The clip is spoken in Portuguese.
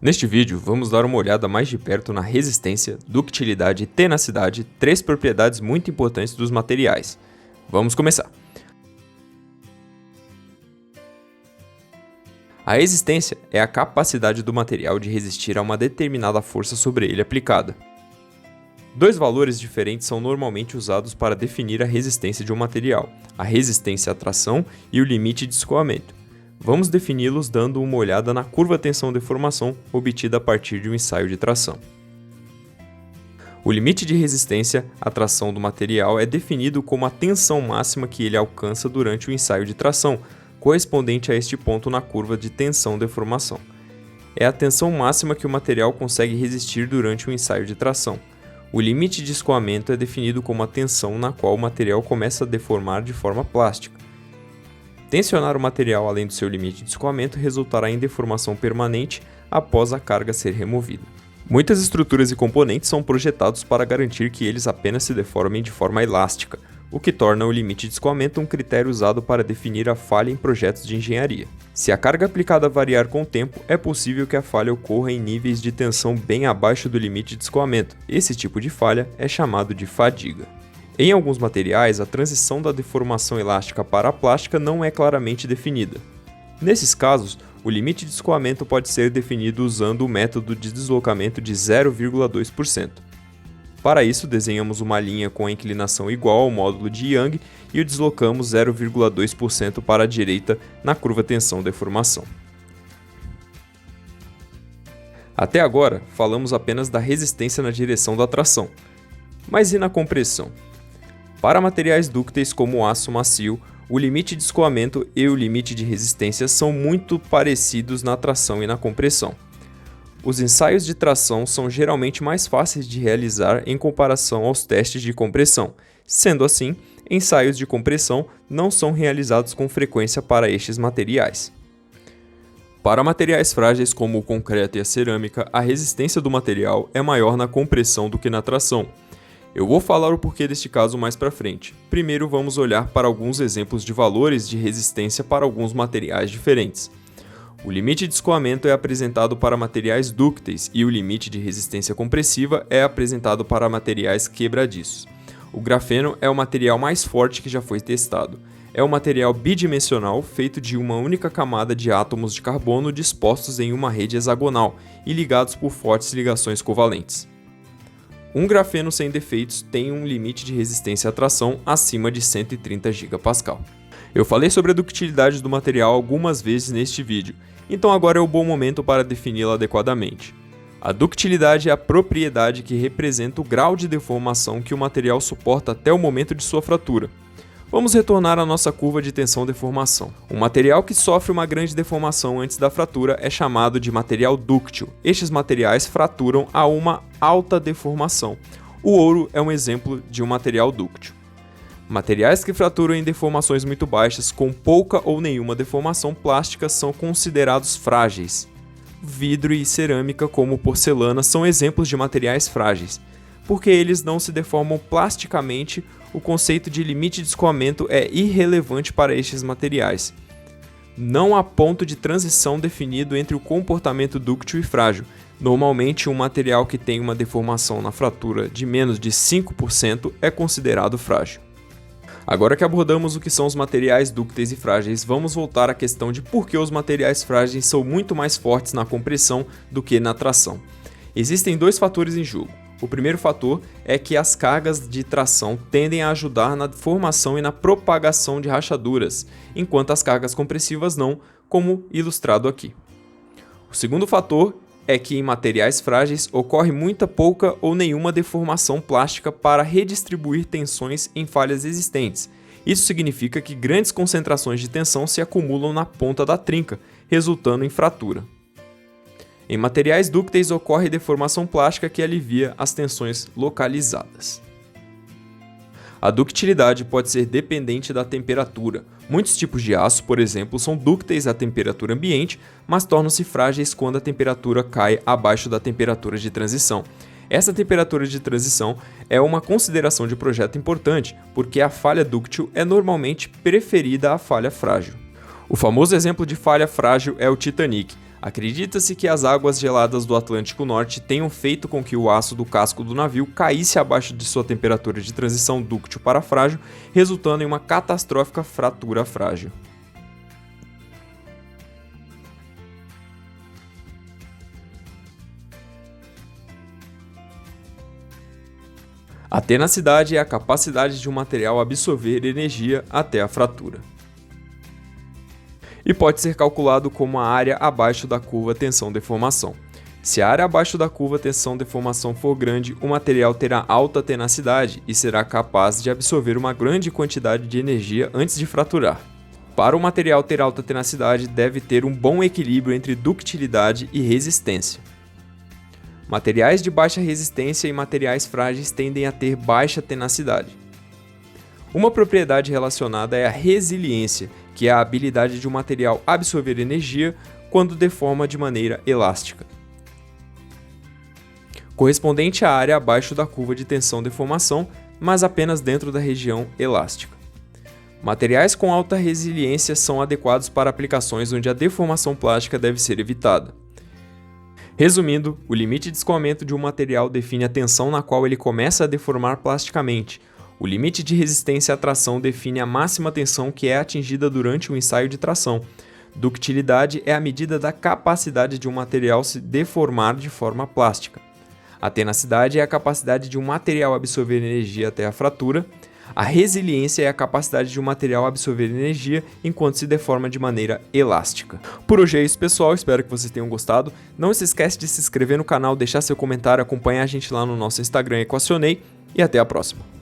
Neste vídeo, vamos dar uma olhada mais de perto na resistência, ductilidade e tenacidade, três propriedades muito importantes dos materiais. Vamos começar! A resistência é a capacidade do material de resistir a uma determinada força sobre ele aplicada. Dois valores diferentes são normalmente usados para definir a resistência de um material, a resistência à tração e o limite de escoamento. Vamos defini-los dando uma olhada na curva tensão-deformação obtida a partir de um ensaio de tração. O limite de resistência à tração do material é definido como a tensão máxima que ele alcança durante o ensaio de tração, correspondente a este ponto na curva de tensão-deformação. É a tensão máxima que o material consegue resistir durante o ensaio de tração. O limite de escoamento é definido como a tensão na qual o material começa a deformar de forma plástica. Tensionar o material além do seu limite de escoamento resultará em deformação permanente após a carga ser removida. Muitas estruturas e componentes são projetados para garantir que eles apenas se deformem de forma elástica, o que torna o limite de escoamento um critério usado para definir a falha em projetos de engenharia. Se a carga aplicada variar com o tempo, é possível que a falha ocorra em níveis de tensão bem abaixo do limite de escoamento. Esse tipo de falha é chamado de fadiga. Em alguns materiais, a transição da deformação elástica para a plástica não é claramente definida. Nesses casos, o limite de escoamento pode ser definido usando o método de deslocamento de 0,2%. Para isso, desenhamos uma linha com a inclinação igual ao módulo de Young e o deslocamos 0,2% para a direita na curva tensão-deformação. Até agora, falamos apenas da resistência na direção da tração. Mas e na compressão? Para materiais dúcteis como o aço macio, o limite de escoamento e o limite de resistência são muito parecidos na tração e na compressão. Os ensaios de tração são geralmente mais fáceis de realizar em comparação aos testes de compressão. Sendo assim, ensaios de compressão não são realizados com frequência para estes materiais. Para materiais frágeis como o concreto e a cerâmica, a resistência do material é maior na compressão do que na tração. Eu vou falar o porquê deste caso mais para frente. Primeiro vamos olhar para alguns exemplos de valores de resistência para alguns materiais diferentes. O limite de escoamento é apresentado para materiais dúcteis e o limite de resistência compressiva é apresentado para materiais quebradiços. O grafeno é o material mais forte que já foi testado. É um material bidimensional feito de uma única camada de átomos de carbono dispostos em uma rede hexagonal e ligados por fortes ligações covalentes. Um grafeno sem defeitos tem um limite de resistência à tração acima de 130 GPa. Eu falei sobre a ductilidade do material algumas vezes neste vídeo, então agora é o bom momento para defini-la adequadamente. A ductilidade é a propriedade que representa o grau de deformação que o material suporta até o momento de sua fratura. Vamos retornar à nossa curva de tensão-deformação. Um material que sofre uma grande deformação antes da fratura é chamado de material dúctil. Estes materiais fraturam a uma alta deformação. O ouro é um exemplo de um material dúctil. Materiais que fraturam em deformações muito baixas, com pouca ou nenhuma deformação plástica, são considerados frágeis. Vidro e cerâmica, como porcelana, são exemplos de materiais frágeis. Porque eles não se deformam plasticamente, o conceito de limite de escoamento é irrelevante para estes materiais. Não há ponto de transição definido entre o comportamento dúctil e frágil. Normalmente, um material que tem uma deformação na fratura de menos de 5% é considerado frágil. Agora que abordamos o que são os materiais dúcteis e frágeis, vamos voltar à questão de por que os materiais frágeis são muito mais fortes na compressão do que na tração. Existem dois fatores em jogo. O primeiro fator é que as cargas de tração tendem a ajudar na formação e na propagação de rachaduras, enquanto as cargas compressivas não, como ilustrado aqui. O segundo fator é que em materiais frágeis ocorre muita pouca ou nenhuma deformação plástica para redistribuir tensões em falhas existentes. Isso significa que grandes concentrações de tensão se acumulam na ponta da trinca, resultando em fratura. Em materiais dúcteis ocorre deformação plástica que alivia as tensões localizadas. A ductilidade pode ser dependente da temperatura. Muitos tipos de aço, por exemplo, são dúcteis à temperatura ambiente, mas tornam-se frágeis quando a temperatura cai abaixo da temperatura de transição. Essa temperatura de transição é uma consideração de projeto importante, porque a falha dúctil é normalmente preferida à falha frágil. O famoso exemplo de falha frágil é o Titanic. Acredita-se que as águas geladas do Atlântico Norte tenham feito com que o aço do casco do navio caísse abaixo de sua temperatura de transição dúctil para frágil, resultando em uma catastrófica fratura frágil. A tenacidade é a capacidade de um material absorver energia até a fratura. E pode ser calculado como a área abaixo da curva tensão-deformação. Se a área abaixo da curva tensão-deformação for grande, o material terá alta tenacidade e será capaz de absorver uma grande quantidade de energia antes de fraturar. Para o material ter alta tenacidade, deve ter um bom equilíbrio entre ductilidade e resistência. Materiais de baixa resistência e materiais frágeis tendem a ter baixa tenacidade. Uma propriedade relacionada é a resiliência, que é a habilidade de um material absorver energia quando deforma de maneira elástica, correspondente à área abaixo da curva de tensão-deformação, mas apenas dentro da região elástica. Materiais com alta resiliência são adequados para aplicações onde a deformação plástica deve ser evitada. Resumindo, o limite de escoamento de um material define a tensão na qual ele começa a deformar plasticamente. O limite de resistência à tração define a máxima tensão que é atingida durante o ensaio de tração. Ductilidade é a medida da capacidade de um material se deformar de forma plástica. A tenacidade é a capacidade de um material absorver energia até a fratura. A resiliência é a capacidade de um material absorver energia enquanto se deforma de maneira elástica. Por hoje é isso, pessoal. Espero que vocês tenham gostado. Não se esquece de se inscrever no canal, deixar seu comentário, acompanhar a gente lá no nosso Instagram Equacionei e até a próxima.